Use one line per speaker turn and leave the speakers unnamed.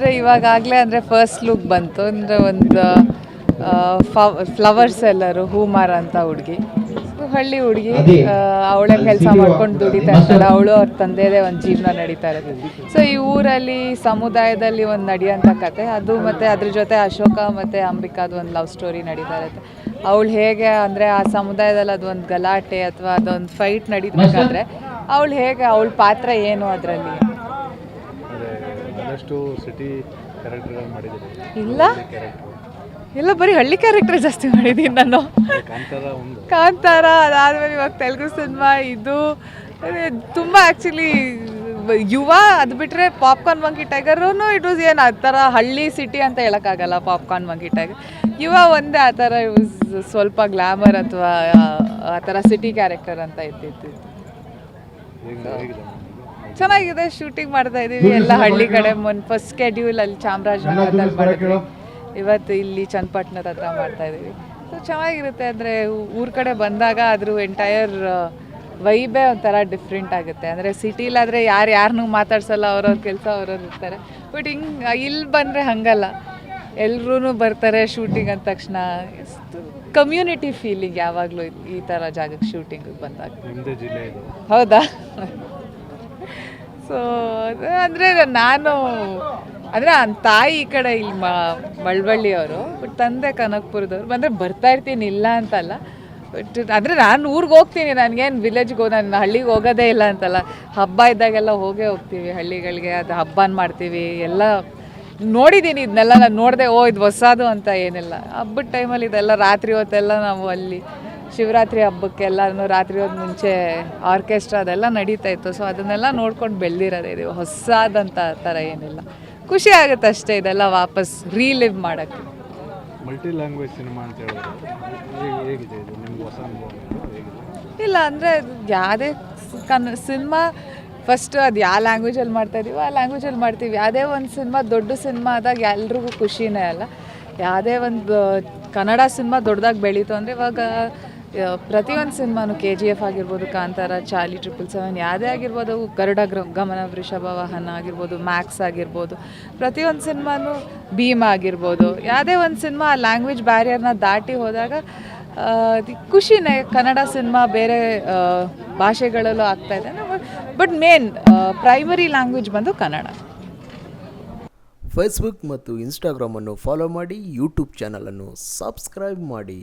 ಅಂದರೆ ಇವಾಗಲೇ ಅಂದರೆ ಫಸ್ಟ್ ಲುಕ್ ಬಂತು ಅಂದರೆ ಒಂದು ಫ್ಲವರ್ಸ್ ಎಲ್ಲರು ಹೂಮಾರ ಅಂತ ಹುಡುಗಿ, ಹಳ್ಳಿ ಹುಡುಗಿ, ಅವಳೇ ಕೆಲಸ ಮಾಡ್ಕೊಂಡು ದುಡಿತಾ ಇರ್ತಾಳೆ. ಅವಳು ಅವ್ರ ತಂದೆದೇ ಒಂದು ಜೀವನ ನಡೀತಾ ಇರುತ್ತೆ. ಸೊ ಈ ಊರಲ್ಲಿ ಸಮುದಾಯದಲ್ಲಿ ಒಂದು ನಡೆಯೋಂಥ ಕತೆ ಅದು, ಮತ್ತು ಅದ್ರ ಜೊತೆ ಅಶೋಕ ಮತ್ತು ಅಂಬಿಕಾದ ಒಂದು ಲವ್ ಸ್ಟೋರಿ ನಡೀತಾ ಇರುತ್ತೆ. ಅವಳು ಹೇಗೆ ಅಂದರೆ ಆ ಸಮುದಾಯದಲ್ಲಿ ಅದೊಂದು ಗಲಾಟೆ ಅಥವಾ ಅದೊಂದು ಫೈಟ್ ನಡೀಬೇಕಾದ್ರೆ ಅವಳು ಹೇಗೆ, ಅವಳ ಪಾತ್ರ ಏನು ಅದರಲ್ಲಿ. ಇಲ್ಲ ಬರೀ ಹಳ್ಳಿ ಕ್ಯಾರೆಕ್ಟರ್ ಜಾಸ್ತಿ ಮಾಡಿದ್ದೀನಿ ನಾನು. ಕಾಂತಾರ ಅದಾದಮೇಲೆ ಇವಾಗ ತೆಲುಗು ಸಿನಿಮಾ ಇದು ತುಂಬ ಆ್ಯಕ್ಚುಲಿ ಯುವ, ಅದು ಬಿಟ್ಟರೆ ಪಾಪ್ಕಾರ್ನ್ ಮಂಕಿ ಟೈಗರೂ ಇಟ್ ವಾಸ್ ಏನು ಆ ಥರ ಹಳ್ಳಿ ಸಿಟಿ ಅಂತ ಹೇಳೋಕ್ಕಾಗಲ್ಲ. ಪಾಪ್ಕಾರ್ನ್ ಮಂಕಿ ಟೈಗರ್ ಯುವ ಒಂದೇ ಆ ಥರ ಸ್ವಲ್ಪ ಗ್ಲಾಮರ್ ಅಥವಾ ಆ ಥರ ಸಿಟಿ ಕ್ಯಾರೆಕ್ಟರ್ ಅಂತ ಇದ್ದಿತ್ತು. ಚೆನ್ನಾಗಿದೆ, ಶೂಟಿಂಗ್ ಮಾಡ್ತಾ ಇದ್ದೀವಿ ಎಲ್ಲ ಹಳ್ಳಿ ಕಡೆ. ಫಸ್ಟ್ ಸ್ಕೆಡ್ಯೂಲ್ ಅಲ್ಲಿ ಚಾಮರಾಜನಗರದಲ್ಲಿ ಮಾಡಿದ್ವಿ, ಇವತ್ತು ಇಲ್ಲಿ ಚನ್ನಪಟ್ಟಣದ ಹತ್ರ ಮಾಡ್ತಾ ಇದ್ದೀವಿ. ಸೊ ಚೆನ್ನಾಗಿರುತ್ತೆ, ಅಂದರೆ ಊರ ಕಡೆ ಬಂದಾಗ ಅದ್ರ ಎಂಟೈರ್ ವೈಬೇ ಒಂಥರ ಡಿಫ್ರೆಂಟ್ ಆಗುತ್ತೆ. ಅಂದರೆ ಸಿಟಿಲಾದರೆ ಯಾರನ್ನೂ ಮಾತಾಡ್ಸಲ್ಲ, ಅವ್ರವ್ರ ಕೆಲಸ ಅವ್ರವ್ರು ಇರ್ತಾರೆ. ಬಟ್ ಹಿಂಗೆ ಇಲ್ಲಿ ಬಂದರೆ ಹಾಗಲ್ಲ, ಎಲ್ಲರೂ ಬರ್ತಾರೆ ಶೂಟಿಂಗ್ ಅಂದ ತಕ್ಷಣ. ಕಮ್ಯುನಿಟಿ ಫೀಲಿಂಗ್ ಯಾವಾಗಲೂ ಈ ಥರ ಜಾಗಕ್ಕೆ ಶೂಟಿಂಗಿಗೆ ಬಂದಾಗ. ಹೌದಾ? ಸೊ ಅಂದರೆ ನಾನು ಅಂದರೆ ನನ್ನ ತಾಯಿ ಈ ಕಡೆ ಇಲ್ಲಿ ಮಳವಳ್ಳಿಯವರು, ಬಟ್ ತಂದೆ ಕನಕಪುರದವ್ರು. ಬಂದರೆ ಬರ್ತಾ ಇರ್ತೀನಿ, ಇಲ್ಲ ಅಂತಲ್ಲ. ಬಟ್ ಅಂದರೆ ನಾನು ಊರಿಗೆ ಹೋಗ್ತೀನಿ, ನನಗೇನು ವಿಲೇಜ್ಗೆ ನಾನು ಹಳ್ಳಿಗೆ ಹೋಗೋದೇ ಇಲ್ಲ ಅಂತಲ್ಲ. ಹಬ್ಬ ಇದ್ದಾಗೆಲ್ಲ ಹೋಗ್ತೀವಿ ಹಳ್ಳಿಗಳಿಗೆ, ಅದು ಹಬ್ಬನ ಮಾಡ್ತೀವಿ ಎಲ್ಲ ನೋಡಿದ್ದೀನಿ. ಇದನ್ನೆಲ್ಲ ನಾನು ನೋಡಿದೆ, ಇದು ಹೊಸದು ಅಂತ ಏನಿಲ್ಲ. ಹಬ್ಬದ ಟೈಮಲ್ಲಿ ಇದೆಲ್ಲ ರಾತ್ರಿ ಹೊತ್ತೆಲ್ಲ ನಾವು ಅಲ್ಲಿ ಶಿವರಾತ್ರಿ ಹಬ್ಬಕ್ಕೆಲ್ಲನೂ ರಾತ್ರಿ ಹೊತ್ತು ಮುಂಚೆ ಆರ್ಕೆಸ್ಟ್ರಾ ಅದೆಲ್ಲ ನಡೀತಾ ಇತ್ತು. ಸೊ ಅದನ್ನೆಲ್ಲ ನೋಡ್ಕೊಂಡು ಬೆಳೆದಿರೋದೇ ಇದು, ಹೊಸದಂತ ಥರ ಏನಿಲ್ಲ. ಖುಷಿ ಆಗುತ್ತೆ ಅಷ್ಟೇ ಇದೆಲ್ಲ ವಾಪಸ್ ರೀಲಿವ್ ಮಾಡೋಕ್ಕೆ.
ಮಲ್ಟಿ ಲ್ಯಾಂಗ್ವೇಜ್ ಸಿನಿಮಾ ಅಂತ ಹೇಳಿದ್ರೆ
ಇಲ್ಲ ಅಂದರೆ ಯಾವುದೇ ಸಿನಿಮಾ ಫಸ್ಟ್ ಅದು ಯಾವ ಲ್ಯಾಂಗ್ವೇಜಲ್ಲಿ ಮಾಡ್ತಾಯಿದ್ದೀವೋ ಆ ಲ್ಯಾಂಗ್ವೇಜಲ್ಲಿ ಮಾಡ್ತೀವಿ. ಯಾವುದೇ ಒಂದು ಸಿನಿಮಾ ದೊಡ್ಡ ಸಿನಿಮಾ ಆದಾಗ ಎಲ್ರಿಗೂ ಖುಷಿನೇ ಅಲ್ಲ. ಯಾವುದೇ ಒಂದು ಕನ್ನಡ ಸಿನಿಮಾ ದೊಡ್ಡದಾಗಿ ಬೆಳೀತು ಅಂದರೆ ಇವಾಗ ಪ್ರತಿಯೊಂದು ಸಿನಿಮಾನು KGF ಆಗಿರ್ಬೋದು, ಕಾಂತಾರ, ಚಾರ್ಲಿ 777 ಯಾವುದೇ ಆಗಿರ್ಬೋದು, ಗರುಡ ಗಮನ, ವೃಷಭ ವಾಹನ ಆಗಿರ್ಬೋದು, ಮ್ಯಾಕ್ಸ್ ಆಗಿರ್ಬೋದು, ಪ್ರತಿಯೊಂದು ಸಿನಿಮಾನು ಭೀಮ್ ಆಗಿರ್ಬೋದು, ಯಾವುದೇ ಒಂದು ಸಿನಿಮಾ ಆ ಲ್ಯಾಂಗ್ವೇಜ್ ಬ್ಯಾರಿಯರ್ನ ದಾಟಿ ಹೋದಾಗ ಖುಷಿನೇ. ಕನ್ನಡ ಸಿನಿಮಾ ಬೇರೆ ಭಾಷೆಗಳಲ್ಲೂ ಆಗ್ತಾಯಿದೆ, ಬಟ್ ಮೇನ್ ಪ್ರೈಮರಿ ಲ್ಯಾಂಗ್ವೇಜ್ ಬಂದು ಕನ್ನಡ.
ಫೇಸ್ಬುಕ್ ಮತ್ತು ಇನ್ಸ್ಟಾಗ್ರಾಮನ್ನು ಫಾಲೋ ಮಾಡಿ, ಯೂಟ್ಯೂಬ್ ಚಾನಲನ್ನು ಸಬ್ಸ್ಕ್ರೈಬ್ ಮಾಡಿ.